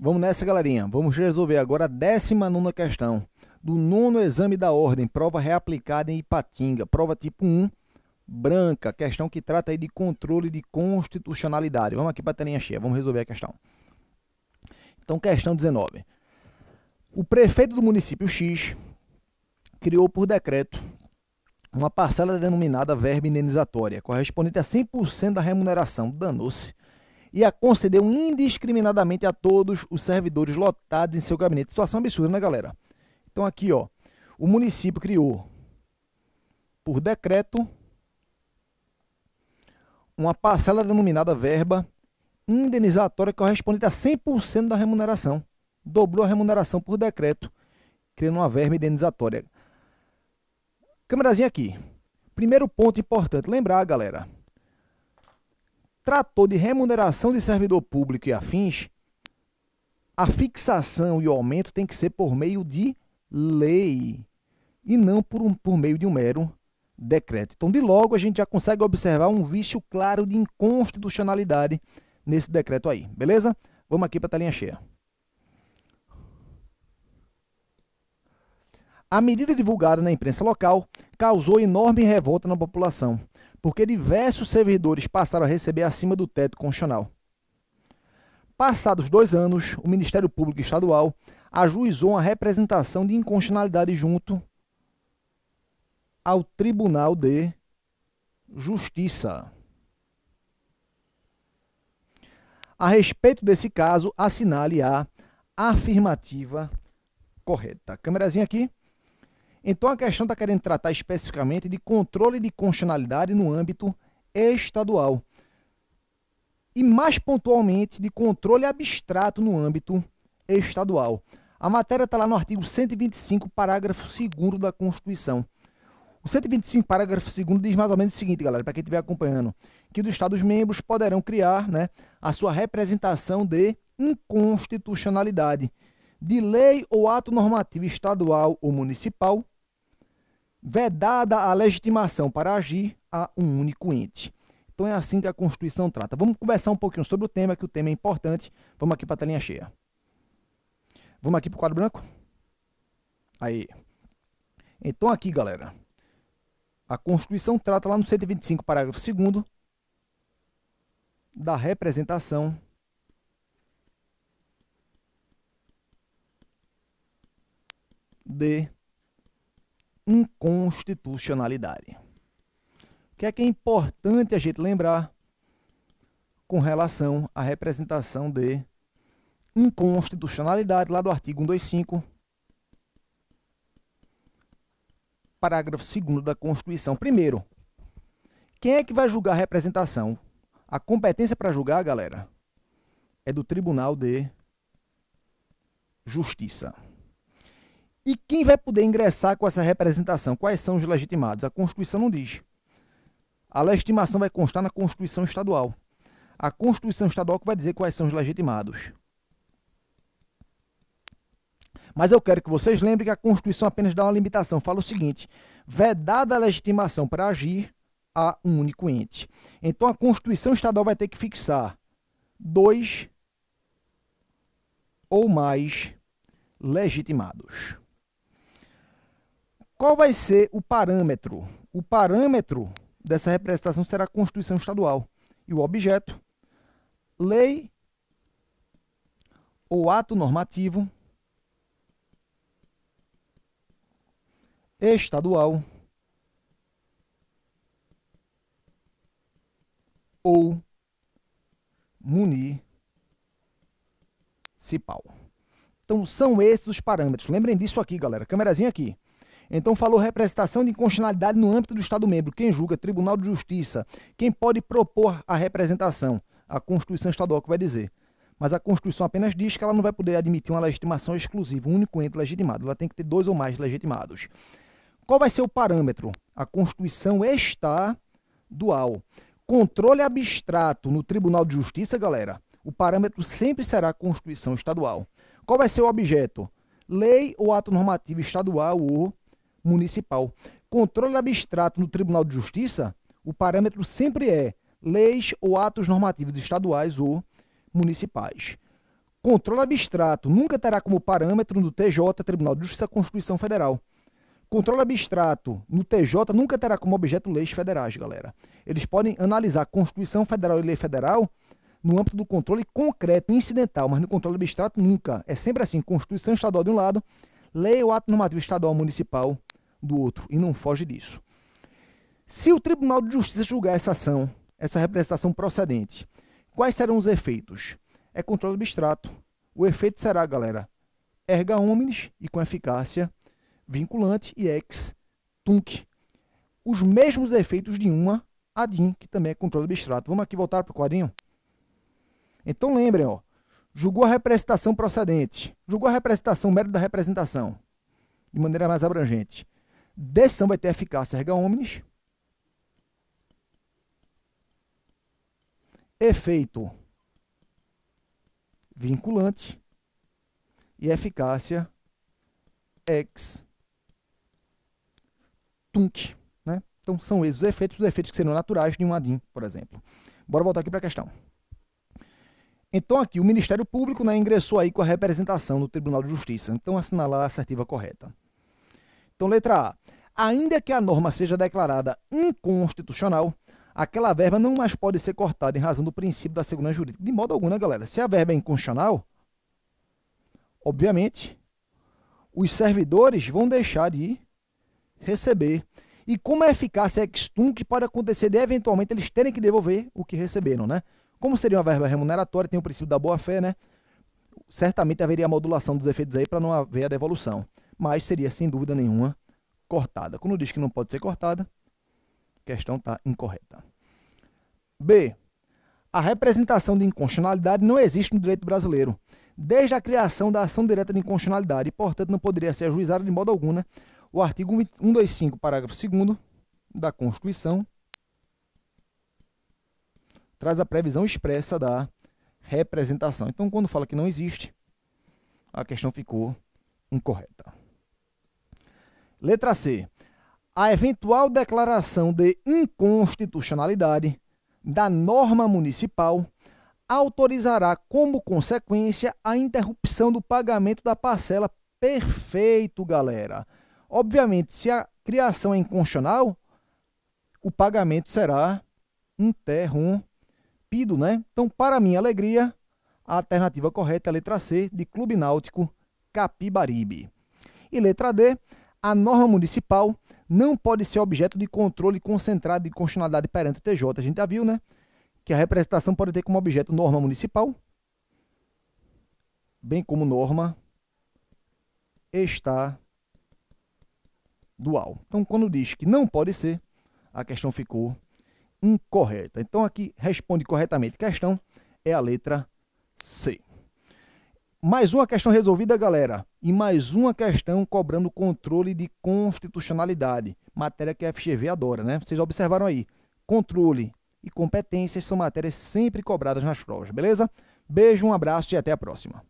Vamos nessa, galerinha. Vamos resolver agora a 19ª questão do 9º exame da ordem, prova reaplicada em Ipatinga, prova tipo 1, branca, questão que trata aí de controle de constitucionalidade. Vamos aqui para a telinha cheia, vamos resolver a questão. Então, questão 19. O prefeito do município X criou por decreto uma parcela denominada verba indenizatória, correspondente a 100% da remuneração, danou-se, e a concedeu indiscriminadamente a todos os servidores lotados em seu gabinete. Situação absurda, né, galera? Então aqui, ó, o município criou, por decreto, uma parcela denominada verba indenizatória correspondente a 100% da remuneração. Dobrou a remuneração por decreto, criando uma verba indenizatória. Câmerazinha aqui. Primeiro ponto importante, lembrar, galera. Tratou de remuneração de servidor público e afins, a fixação e o aumento tem que ser por meio de lei e não por meio de um mero decreto. Então, de logo, a gente já consegue observar um vício claro de inconstitucionalidade nesse decreto aí, beleza? Vamos aqui para a telinha cheia. A medida divulgada na imprensa local causou enorme revolta na população, porque diversos servidores passaram a receber acima do teto constitucional. Passados 2 anos, o Ministério Público Estadual ajuizou uma representação de inconstitucionalidade junto ao Tribunal de Justiça. A respeito desse caso, assinale a afirmativa correta. Câmerazinha aqui. Então, a questão está querendo tratar especificamente de controle de constitucionalidade no âmbito estadual. E, mais pontualmente, de controle abstrato no âmbito estadual. A matéria está lá no artigo 125, parágrafo 2º da Constituição. O 125, parágrafo 2º, diz mais ou menos o seguinte, galera, para quem estiver acompanhando, que os Estados-membros poderão criar, né, a sua representação de inconstitucionalidade de lei ou ato normativo estadual ou municipal, vedada a legitimação para agir a um único ente. Então é assim que a Constituição trata. Vamos conversar um pouquinho sobre o tema, que o tema é importante. Vamos aqui para a telinha cheia. Vamos aqui para o quadro branco? Aí. Então aqui, galera, a Constituição trata lá no 125, parágrafo 2º, da representação de inconstitucionalidade. O que é importante a gente lembrar com relação à representação de inconstitucionalidade, lá do artigo 125, parágrafo 2º da Constituição. Primeiro, quem é que vai julgar a representação? A competência para julgar, galera, é do Tribunal de Justiça. E quem vai poder ingressar com essa representação? Quais são os legitimados? A Constituição não diz. A legitimação vai constar na Constituição Estadual. A Constituição Estadual que vai dizer quais são os legitimados. Mas eu quero que vocês lembrem que a Constituição apenas dá uma limitação. Fala o seguinte: vedada a legitimação para agir a um único ente. Então, a Constituição Estadual vai ter que fixar 2 ou mais legitimados. Qual vai ser o parâmetro? O parâmetro dessa representação será a Constituição Estadual. E o objeto, lei ou ato normativo estadual ou municipal. Então, são esses os parâmetros. Lembrem disso aqui, galera. Câmerazinha aqui. Então, falou representação de inconstitucionalidade no âmbito do Estado-membro. Quem julga? Tribunal de Justiça. Quem pode propor a representação? A Constituição Estadual que vai dizer. Mas a Constituição apenas diz que ela não vai poder admitir uma legitimação exclusiva, um único ente legitimado. Ela tem que ter 2 ou mais legitimados. Qual vai ser o parâmetro? A Constituição Estadual. Controle abstrato no Tribunal de Justiça, galera, o parâmetro sempre será a Constituição Estadual. Qual vai ser o objeto? Lei ou ato normativo estadual ou municipal. Controle abstrato no Tribunal de Justiça, o parâmetro sempre é leis ou atos normativos estaduais ou municipais. Controle abstrato nunca terá como parâmetro no TJ, Tribunal de Justiça, a Constituição Federal. Controle abstrato no TJ nunca terá como objeto leis federais, galera. Eles podem analisar a Constituição Federal e lei federal no âmbito do controle concreto, incidental, mas no controle abstrato nunca. É sempre assim, Constituição Estadual de um lado, lei ou ato normativo estadual municipal do outro, e não foge disso. Se o Tribunal de Justiça julgar essa ação, essa representação procedente, quais serão os efeitos? É controle abstrato. O efeito será, galera, erga omnes e com eficácia vinculante e ex tunc. Os mesmos efeitos de uma ADIM, que também é controle abstrato. Vamos aqui voltar para o quadrinho? Então lembrem, ó, julgou a representação procedente, julgou a representação, mérito da representação, de maneira mais abrangente. Decisão vai ter eficácia erga omnes, efeito vinculante e eficácia ex tunc, né? Então são esses os efeitos que seriam naturais de um ADIM, por exemplo. Bora voltar aqui para a questão. Então aqui o Ministério Público, né, ingressou aí com a representação no Tribunal de Justiça. Então assinalar a assertiva correta. Então letra A. Ainda que a norma seja declarada inconstitucional, aquela verba não mais pode ser cortada em razão do princípio da segurança jurídica. De modo algum, né, galera? Se a verba é inconstitucional, obviamente, os servidores vão deixar de receber. E como a eficácia ex tunc, pode acontecer de, eventualmente, eles terem que devolver o que receberam, né? Como seria uma verba remuneratória, tem o princípio da boa-fé, né? Certamente haveria a modulação dos efeitos aí para não haver a devolução. Mas seria, sem dúvida nenhuma, cortada. Quando diz que não pode ser cortada, a questão está incorreta. B. A representação de inconstitucionalidade não existe no direito brasileiro, desde a criação da ação direta de inconstitucionalidade, e, portanto, não poderia ser ajuizada de modo algum, né? O artigo 125, parágrafo 2º da Constituição, traz a previsão expressa da representação. Então, quando fala que não existe, a questão ficou incorreta. Letra C. A eventual declaração de inconstitucionalidade da norma municipal autorizará como consequência a interrupção do pagamento da parcela. Perfeito, galera. Obviamente, se a criação é inconstitucional, o pagamento será interrompido, né? Então, para minha alegria, a alternativa correta é a letra C, de Clube Náutico Capibaribe. E letra D, a norma municipal não pode ser objeto de controle concentrado de constitucionalidade perante o TJ. A gente já viu, né? Que a representação pode ter como objeto norma municipal, bem como norma estadual. Então, quando diz que não pode ser, a questão ficou incorreta. Então, aqui responde corretamente. A questão é a letra C. Mais uma questão resolvida, galera. E mais uma questão cobrando controle de constitucionalidade. Matéria que a FGV adora, né? Vocês já observaram aí. Controle e competências são matérias sempre cobradas nas provas, beleza? Beijo, um abraço e até a próxima.